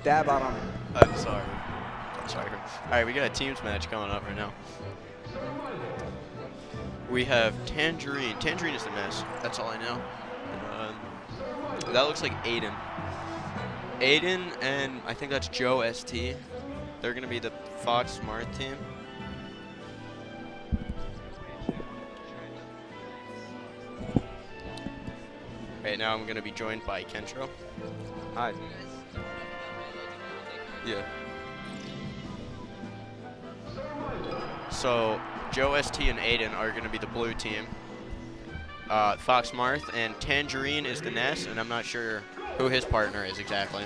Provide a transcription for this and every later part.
dab on him. I'm sorry. I'm sorry. All right, we got a teams match coming up right now. We have Tangerine. Tangerine is the mess. That's all I know. That looks like Aiden. Aiden and I think that's JoeST. They're going to be the Fox Smart team. Right now I'm going to be joined by Kentro. Hi. Yeah. So JoeST and Aiden are going to be the blue team. Fox Marth and Tangerine is the Ness, and I'm not sure who his partner is exactly.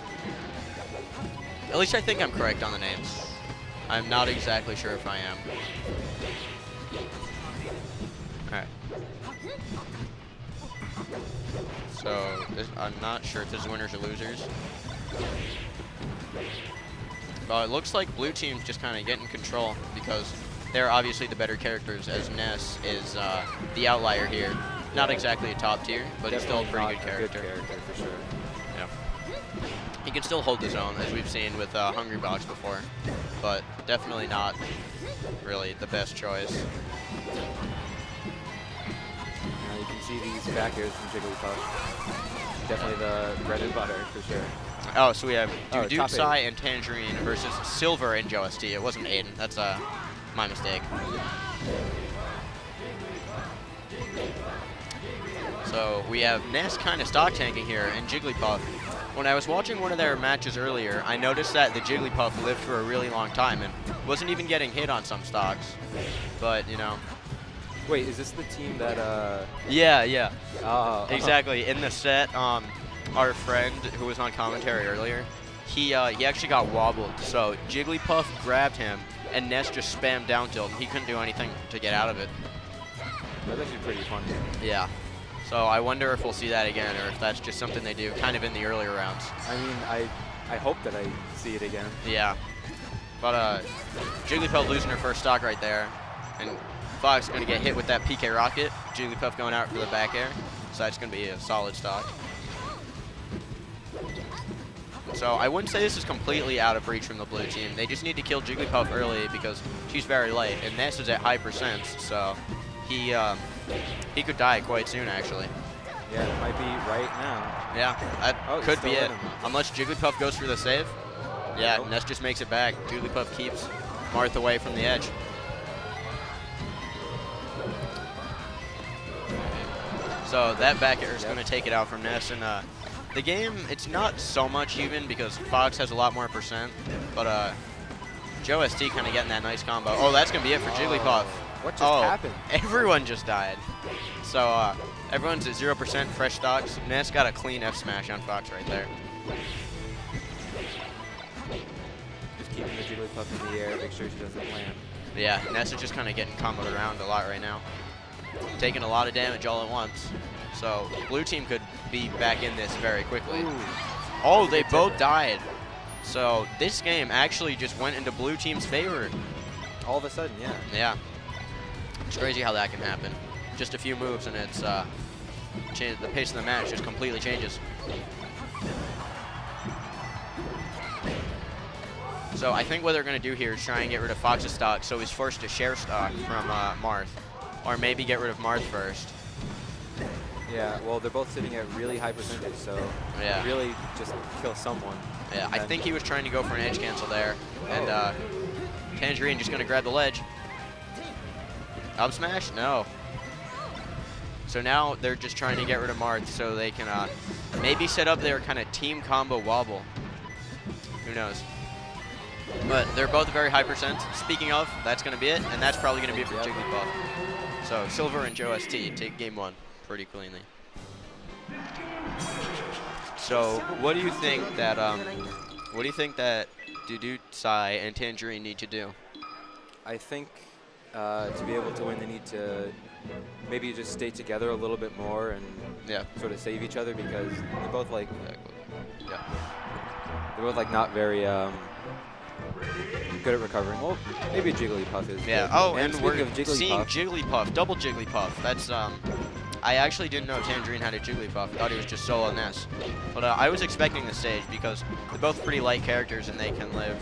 At least I think I'm correct on the names. I'm not exactly sure if I am. Alright. So, I'm not sure if this is winners or losers. But it looks like blue team's just kind of getting control because they're obviously the better characters, as Ness is the outlier here. Not exactly a top tier, but he's still a pretty good character. For sure. Yeah. He can still hold his own, as we've seen with Hungry Box before, but definitely not really the best choice. You can see these back airs from Jigglypuff. Definitely the bread and butter, for sure. Oh, so we have top dudutsai and Tangerine versus Silver and JoeST. It wasn't Aiden. That's my mistake. So we have Ness kind of stock tanking here and Jigglypuff. When I was watching one of their matches earlier, I noticed that the Jigglypuff lived for a really long time and wasn't even getting hit on some stocks. But, you know. Wait, is this the team that, Yeah. Exactly. Exactly. In the set, our friend who was on commentary earlier, he actually got wobbled. So Jigglypuff grabbed him and Ness just spammed down tilt and he couldn't do anything to get out of it. That's actually pretty fun. Yeah. So I wonder if we'll see that again, or if that's just something they do kind of in the earlier rounds. I mean, I hope that I see it again. Yeah. But Jigglypuff losing her first stock right there, and Fox going to get hit with that PK rocket. Jigglypuff going out for the back air, so that's going to be a solid stock. So I wouldn't say this is completely out of reach from the blue team. They just need to kill Jigglypuff early because she's very light, and Ness is at high percents, so he could die quite soon, actually. Yeah, it might be right now. Yeah, that could be it. Unless Jigglypuff goes for the save. Yeah, Nope. Ness just makes it back. Jigglypuff keeps Marth away from the edge. So that back air is going to take it out from Ness. And the game, it's not so much even because Fox has a lot more percent. But JoeST kind of getting that nice combo. Oh, that's going to be it for Jigglypuff. What just happened? Everyone just died. So everyone's at 0% fresh stocks. Ness got a clean F smash on Fox right there. Just keeping the Jigglypuff in the air, make sure she doesn't land. Yeah, Ness is just kind of getting comboed around a lot right now. Taking a lot of damage all at once. So blue team could be back in this very quickly. Ooh. Oh, they both died. So this game actually just went into blue team's favor. All of a sudden, yeah. Yeah. It's crazy how that can happen. Just a few moves and it's the pace of the match just completely changes. So I think what they're going to do here is try and get rid of Fox's stock so he's forced to share stock from Marth. Or maybe get rid of Marth first. Yeah, well, they're both sitting at really high percentage, so Yeah. really just kill someone. Yeah, I think he was trying to go for an edge cancel there. And Tangerine just going to grab the ledge. Up smash? No. So now they're just trying to get rid of Marth so they can maybe set up their kind of team combo wobble. Who knows? But they're both very high percent. Speaking of, that's going to be it, and that's probably going to be it for Jigglypuff. So Silver and JoeST take game one pretty cleanly. So what do you think that dudutsai and Tangerine need to do? I think to be able to win, they need to maybe just stay together a little bit more and sort of save each other because they're both like not very good at recovering. Well, maybe Jigglypuff is. Yeah. Good. Oh, and we're seeing Jigglypuff, double Jigglypuff. That's I actually didn't know Tangerine had a Jigglypuff. I thought he was just solo Ness. But I was expecting the stage because they're both pretty light characters and they can live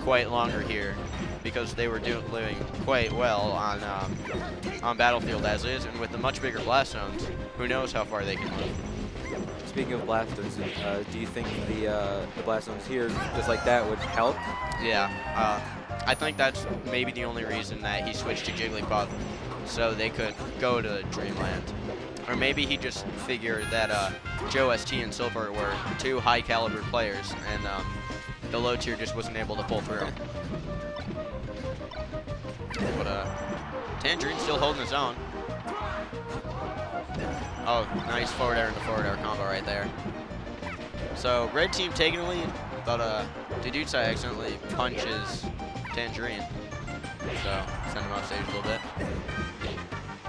quite longer here because they were living quite well on Battlefield as is, and with the much bigger blast zones, who knows how far they can live. Speaking of blast zones, do you think the blast zones here, just like that, would help? Yeah, I think that's maybe the only reason that he switched to Jigglypuff, so they could go to Dreamland. Or maybe he just figured that JoeST and Silver were two high-caliber players, and the low tier just wasn't able to pull through. But Tangerine's still holding his own. Oh, nice forward air into forward air combo right there. So red team taking the lead, but dudutsai accidentally punches Tangerine. So send him off stage a little bit.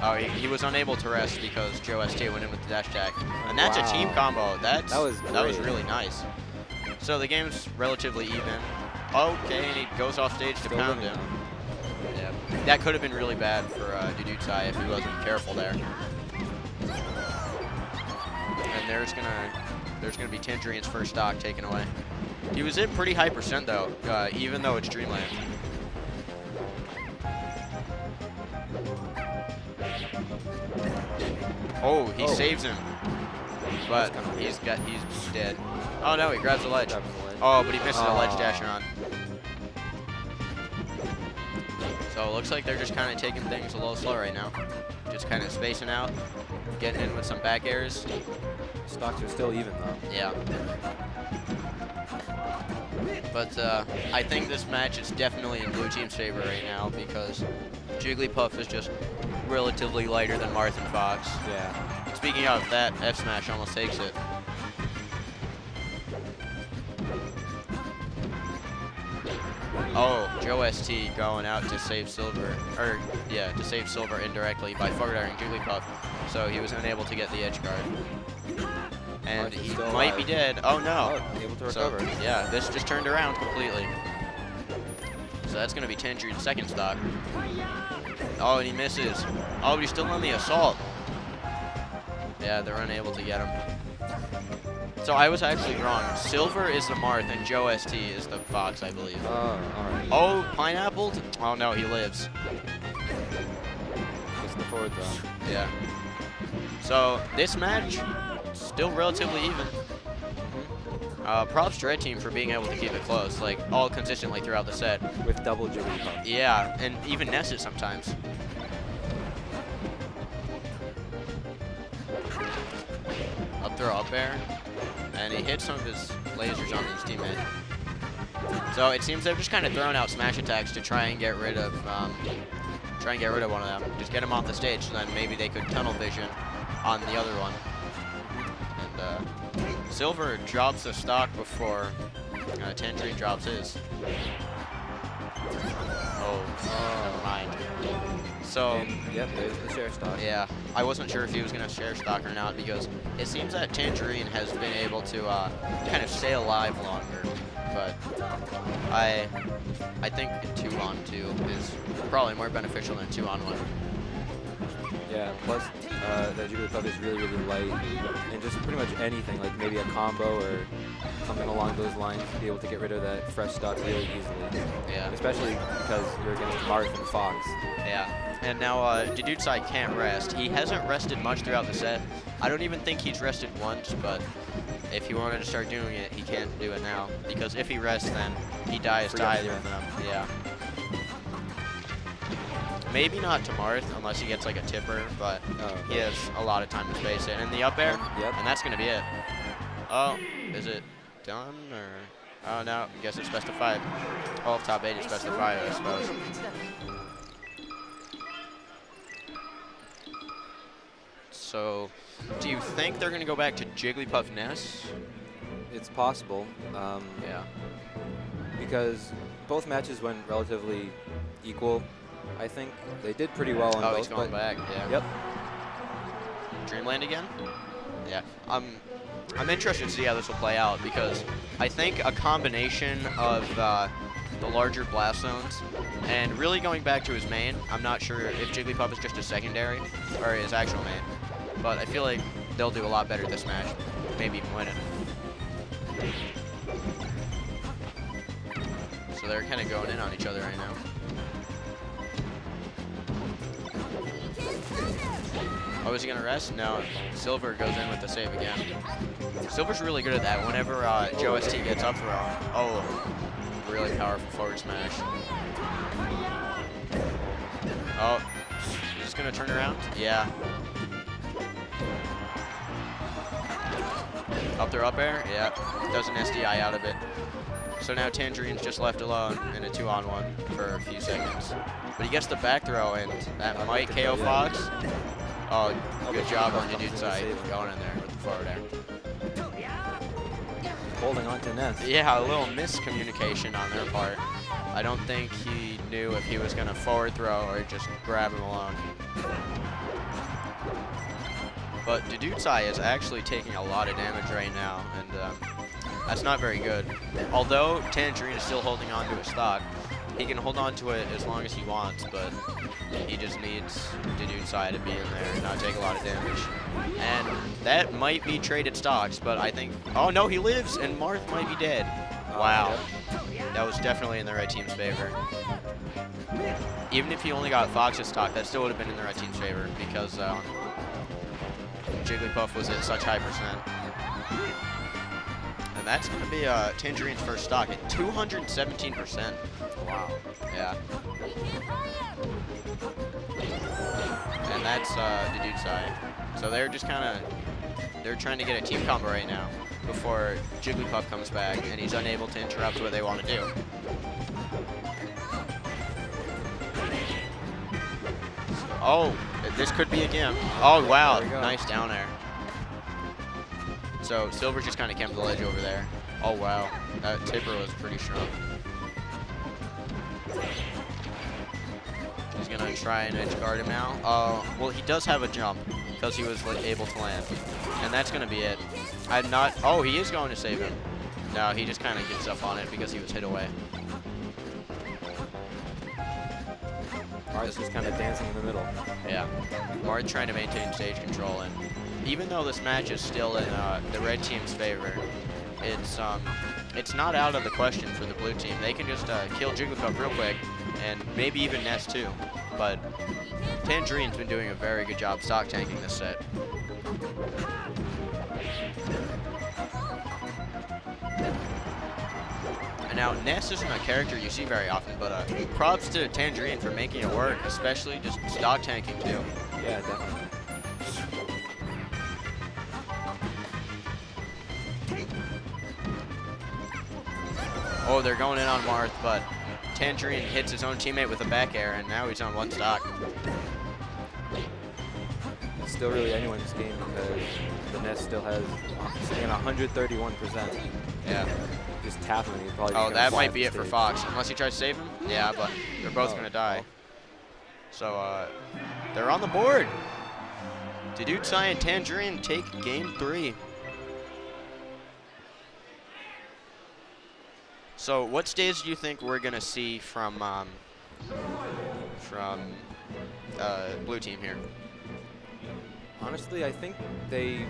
Oh, he was unable to rest because JoeST went in with the dash attack. And that's a team combo. That was really nice. So the game's relatively even. Okay, and he goes off stage to pound him. Yeah, that could have been really bad for dudutsai if he wasn't careful there. And there's gonna be Tangerine's first stock taken away. He was in pretty high percent though, even though it's Dreamland. Oh, he saves him, but he's dead. Oh no, he grabs the ledge. Oh, but he misses a ledge dash on. So it looks like they're just kind of taking things a little slow right now. Just kind of spacing out, getting in with some back airs. Stocks are still even though. Yeah. But I think this match is definitely in blue team's favor right now because Jigglypuff is just relatively lighter than Marth and Fox. Yeah. Speaking of that, F smash almost takes it. Oh, JoeST going out to save Silver, to save Silver indirectly by forward airing Jigglypuff, so he was unable to get the edge guard. And he might be dead. Oh no! Oh, able to recover. So, yeah, this just turned around completely. So that's going to be Tangerine's second stock. Oh, and he misses. Oh, but he's still on the assault. Yeah, they're unable to get him. So I was actually wrong. Silver is the Marth and JoeST is the Fox, I believe. Oh, alright. Oh, pineapple? Oh no, he lives. Just the forward though. Yeah. So this match, still relatively even. Props to Red Team for being able to keep it close, like all consistently throughout the set. With double Jigglypuff. Yeah, and even nested sometimes. Up throw, up air, and he hits some of his lasers on his teammate. So it seems they're just kind of throwing out smash attacks to try and get rid of one of them. Just get him off the stage, so then maybe they could tunnel vision on the other one. And Silver drops the stock before Tangerine drops his. Oh, never mind. So, yep, there's the share stock. Yeah, I wasn't sure if he was going to share stock or not because it seems that Tangerine has been able to kind of stay alive longer. But I think 2-on-2 is probably more beneficial than 2-on-1. Yeah, plus the Jigglypuff is really, really light, and just pretty much anything, like maybe a combo or something along those lines, to be able to get rid of that fresh stock really easily. Yeah. Especially because you're against Marth and Fox. Yeah. And now dudutsai can't rest. He hasn't rested much throughout the set. I don't even think he's rested once, but if he wanted to start doing it, he can't do it now. Because if he rests, then he dies to either of them. Yeah. Maybe not to Marth, unless he gets like a tipper, but he has a lot of time to space it. And the up air, and that's going to be it. Oh, is it done, or? Oh, no, I guess it's best of 5. Oh, top 8 is best of 5, I suppose. So, do you think they're going to go back to Jigglypuff Ness? It's possible. Yeah. Because both matches went relatively equal. I think they did pretty well on both. Oh, he's going back, yeah. Yep. Dreamland again? Yeah. I'm interested to see how this will play out because I think a combination of the larger blast zones and really going back to his main. I'm not sure if Jigglypuff is just a secondary or his actual main. but I feel like they'll do a lot better this match. Maybe even win it. So they're kind of going in on each other right now. Oh, is he gonna rest? No. Silver goes in with the save again. Silver's really good at that. Whenever JoeST gets up throw, oh, really powerful forward smash. Oh, he's just gonna turn around? Yeah. Up there, up air? Yeah. Does an SDI out of it. So now Tangerine's just left alone in a 2-on-1 for a few seconds. But he gets the back throw, and that might KO Fox. Oh, good job on dudutsai going in there with the forward air. Holding on to Ness. Yeah, a little miscommunication on their part. I don't think he knew if he was going to forward throw or just grab him alone. But dudutsai is actually taking a lot of damage right now, and that's not very good. Although Tangerine is still holding on to his stock, he can hold on to it as long as he wants, but he just needs dudutsai to be in there and not take a lot of damage. And that might be traded stocks, but I think... Oh, no, he lives, and Marth might be dead. Wow. That was definitely in the right team's favor. Even if he only got Fox's stock, that still would have been in the right team's favor because Jigglypuff was at such high percent. And that's going to be Tangerine's first stock at 217%. Wow. Yeah. And that's dudutsai. So they're just kind of, they're trying to get a team combo right now before Jigglypuff comes back and he's unable to interrupt what they want to do. Oh, this could be a gimp. Oh, wow. Nice down air. So Silver just kind of camped the ledge over there. Oh, wow. That tipper was pretty strong. He's going to try and edge guard him now. Well, he does have a jump because he was able to land. And that's going to be it. I'm not... Oh, he is going to save him. No, he just kind of gives up on it because he was hit away. Marth's just kind of dancing in the middle. Yeah. Marth trying to maintain stage control. And even though this match is still in the red team's favor, it's not out of the question for the blue team. They can just kill Jigglypuff real quick, and maybe even Ness too. But Tangerine's been doing a very good job stock tanking this set. And now Ness isn't a character you see very often, but props to Tangerine for making it work, especially just stock tanking too. Yeah, definitely. Oh, they're going in on Marth, but Tangerine hits his own teammate with a back air, and now he's on one stock. It's still really anyone's game because the Ness still has sitting at 131%. Yeah. Just tap him and he's probably... Oh, that might be it for Fox, unless he tries to save him. Yeah, but they're both going to die. So, they're on the board. dudutsai and Tangerine take game 3. So, what stage do you think we're gonna see from blue team here? Honestly, I think they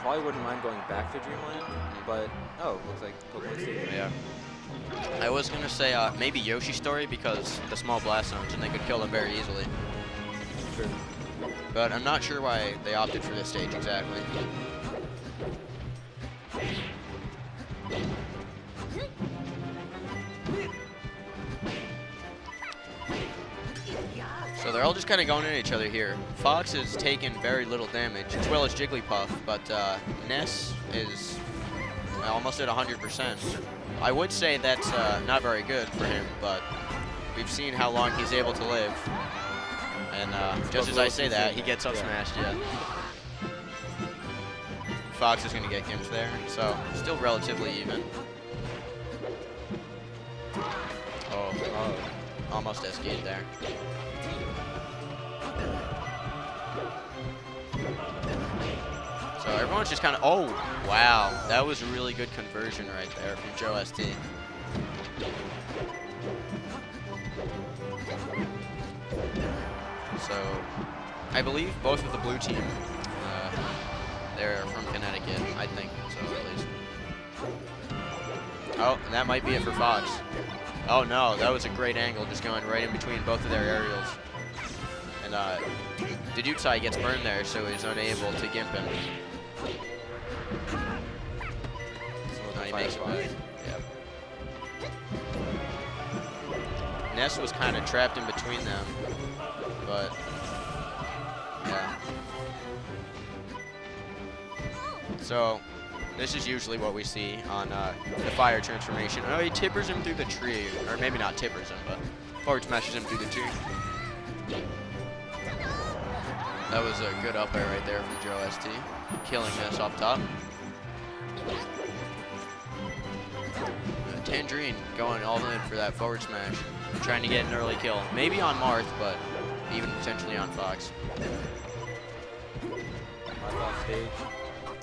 probably wouldn't mind going back to Dreamland, but looks like Pokemon Stadium. Yeah. I was gonna say maybe Yoshi Story because the small blast zones and they could kill them very easily. Sure. But I'm not sure why they opted for this stage exactly. So they're all just kind of going at each other here. Fox has taken very little damage, as well as Jigglypuff, but Ness is almost at 100%. I would say that's not very good for him, but we've seen how long he's able to live. And just as I say that, he gets up smashed, yeah. Fox is going to get gimped there, so still relatively even. Oh, almost SK'd there. So everyone's just kind of, oh, wow. That was a really good conversion right there from JoeST. So I believe both of the blue team They're from Connecticut, I think, so at least. Oh, and that might be it for Fox. Oh no, that was a great angle, just going right in between both of their aerials. And dudutsai gets burned there, so he's unable to gimp him. So he makes it back. Yep. Ness was kind of trapped in between them, but yeah. So this is usually what we see on the fire transformation. Oh, he tippers him through the tree, or maybe not tippers him, but forward smashes him through the tree. That was a good up air right there from JoeST, killing Ness off top. Tangerine going all in for that forward smash, trying to get an early kill. Maybe on Marth, but even potentially on Fox. Marth off stage.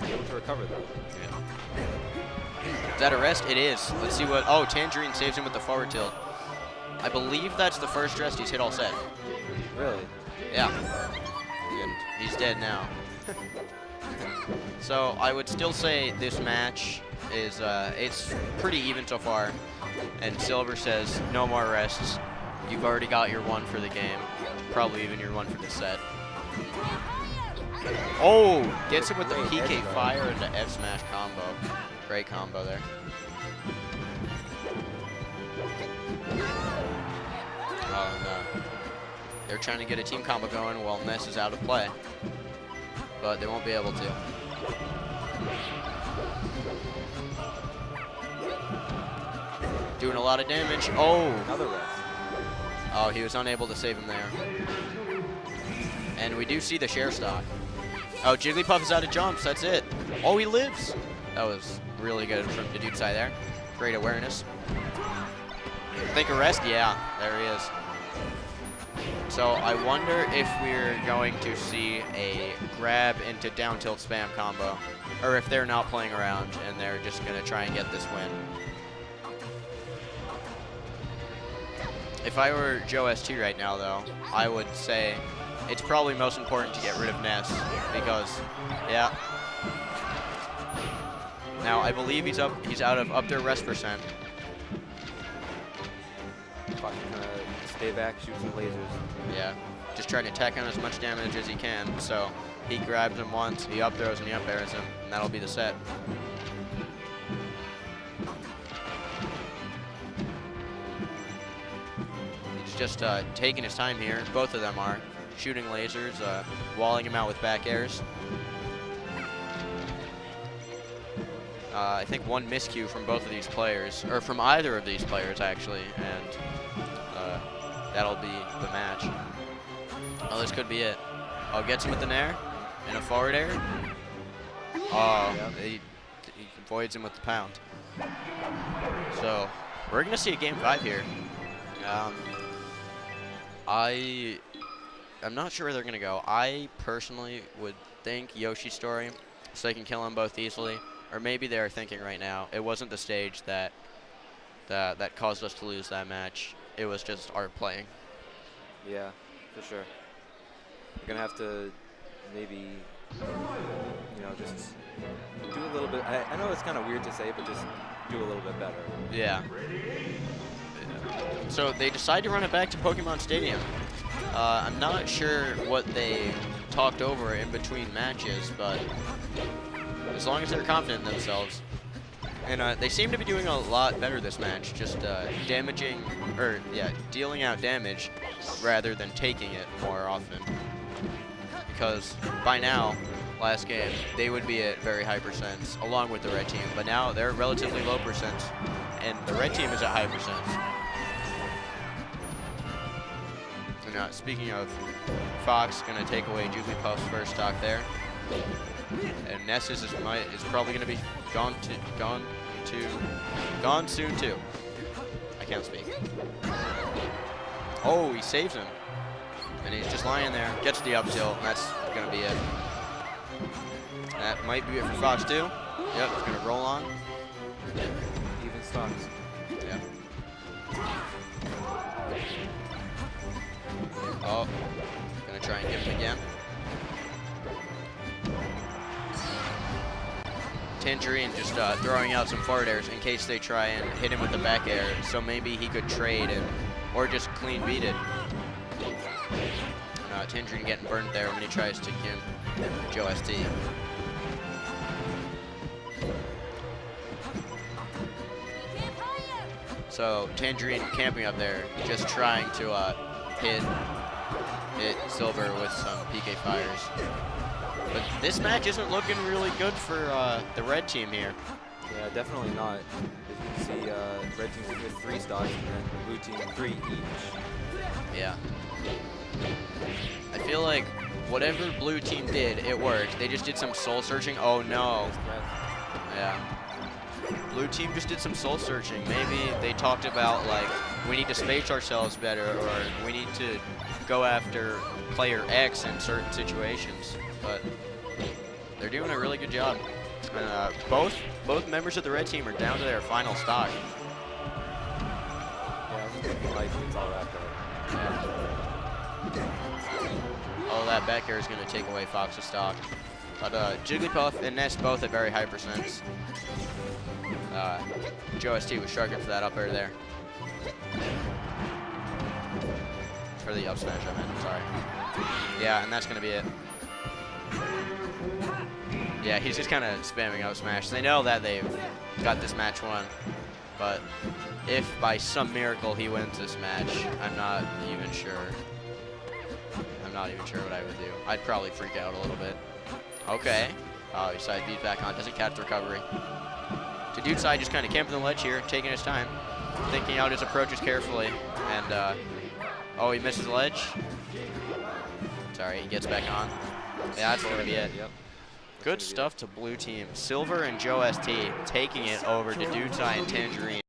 Able to recover though. Yeah. Is that a rest? It is. Let's see what. Oh, Tangerine saves him with the forward tilt. I believe that's the first rest he's hit all set. Really? Yeah. And he's dead now. So I would still say this match is it's pretty even so far. And Silver says no more rests. You've already got your one for the game. Probably even your one for the set. Oh, gets him with the PK fire and the F smash combo. Great combo there. Oh no. They're trying to get a team combo going while Ness is out of play. But they won't be able to. Doing a lot of damage. Oh! Another rest. Oh, he was unable to save him there. And we do see the share stock. Oh, Jigglypuff is out of jumps. That's it. Oh, he lives. That was really good from dudutsai there. Great awareness. Think a rest? Yeah, there he is. So I wonder if we're going to see a grab into down tilt spam combo, or if they're not playing around and they're just going to try and get this win. If I were JoeST right now, though, I would say it's probably most important to get rid of Ness because, yeah. Now I believe he's out of up their rest percent. Fox is gonna stay back, shoot some lasers. Yeah, just trying to tack on as much damage as he can. So he grabs him once, he up throws and he up airs him, and that'll be the set. He's just taking his time here. Both of them are shooting lasers, walling him out with back airs. I think one miscue from both of these players, or from either of these players actually, and that'll be the match. Oh, this could be it. Oh, gets him with an air and a forward air. Oh, yep. he avoids him with the pound. So we're gonna see a game 5 here. I'm not sure where they're gonna go. I personally would think Yoshi story, so they can kill them both easily. Or maybe they're thinking right now, it wasn't the stage that caused us to lose that match. It was just our playing. Yeah, for sure. We're gonna have to maybe, just do a little bit. I know it's kind of weird to say, but just do a little bit better. Yeah. So they decide to run it back to Pokemon Stadium. I'm not sure what they talked over in between matches, but as long as they're confident in themselves. And they seem to be doing a lot better this match, just dealing out damage rather than taking it more often. Because by now, last game, they would be at very high percents along with the red team, but now they're relatively low percents, and the red team is at high percents. And speaking of, Fox gonna take away Jigglypuff's first stock there. And Ness is probably going to be gone soon too. I can't speak. Oh, he saves him, and he's just lying there. Gets the up tilt, and that's going to be it. That might be it for Fox too. Yep, it's going to roll on. Even stocks. Yeah. Oh, going to try and get him again. Tangerine just throwing out some forward airs in case they try and hit him with the back air, so maybe he could trade and or just clean beat it. Tangerine getting burned there when he tries to give JoeST. So Tangerine camping up there, just trying to hit Silver with some PK fires. But this match isn't looking really good for the red team here. Yeah, definitely not. As you can see, red team with 3 stocks and then blue team 3 each. Yeah. I feel like whatever blue team did, it worked. They just did some soul searching. Oh no. Yeah. Blue team just did some soul searching. Maybe they talked about like, we need to space ourselves better, or we need to go after player X in certain situations. But they're doing a really good job. And both members of the red team are down to their final stock. Yeah, it's looking like it's all wrapped up. Yeah. All that back air is going to take away Fox's stock. But Jigglypuff and Ness both at very high percents. JoeST was sharking for that up air there. For the up smash, I meant, sorry. Yeah, and that's going to be it. Yeah, he's just kind of spamming up smash. They know that they've got this match won. But if by some miracle he wins this match, I'm not even sure. I'm not even sure what I would do. I'd probably freak out a little bit. Okay. Oh, he side beat back on. Doesn't catch the recovery. Dudutsai just kind of camping the ledge here, taking his time, thinking out his approaches carefully. And, oh, he misses the ledge. Sorry, he gets back on. Yeah, that's going to be it. Yep. Good stuff to blue team. Silver and JoeST taking it over to dudutsai and Tangerine.